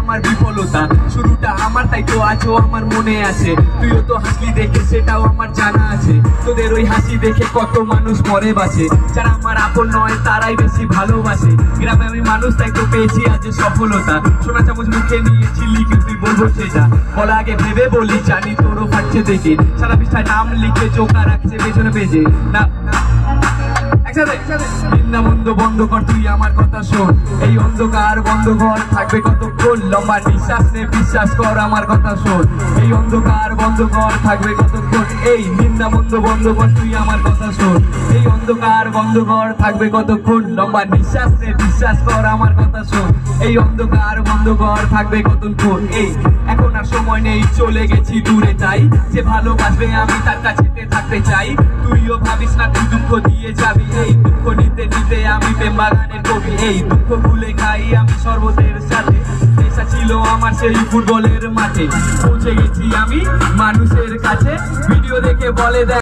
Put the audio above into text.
আমার বিফলতা, শুরুটা আমার তাই তো আজও আমার মনে আছে। তুইও তো হাসলি দেখে সেটাও আমার জানা আছে। তোদের ওই হাসি দেখে কত মানুষ মরে বাঁচে, যারা আমার আপন নয় তারাই বেশি ভালোবাসে। গ্রামে আমি মানুষ তাই তো পেয়েছি আজ সফলতা। সোনা চামচ মুখে নিয়েছিলি কিন্তু তুই বলবো সেটা, বলা আগে ভেবে বলি জানি তোরও ফাটছে দেখে। সারা পৃষ্ঠায় নাম লিখে চোখা রাখছে পেছনে পেজে না। নিন্দামন্দ বন্ধ কর, তুই আমার কথা শোন। এই অন্ধকার বন্ধ কর, থাকবে কতক্ষণ। লম্বা নিঃশ্বাস নে, বিশ্বাস কর আমার কথা শোন। এই অন্ধকার বন্ধ কর, থাকবে কতক্ষণ। এই নিন্দামন্দ বন্ধ কর, তুই আমার কথা শোন। এই অন্ধকার বন্ধ কর, থাকবে কতক্ষণ। লম্বা নিঃশ্বাস নে, বিশ্বাস কর আমার কথা শোন। এই অন্ধকার বন্ধ কর, থাকবে কতক্ষণ। এই এখন আর সময় নেই, চলে গেছি দূরে যাই। যে ভালোবাসবে আমি তার কাছে থাকতে চাই। তুইও ভাবিস না তুই দুঃখ দিয়ে যাবি। এই দুঃখ নিতে নিতে আমি প্রেম বাগানের কবি। এই দুঃখ ভুলে খাই আমি শরবতের সাথে। পেশা ছিল আমার সেই ফুটবলের মাঠে। পৌঁছে গেছি আমি মানুষের কাছে। ভিডিও দেখে বলে দেয়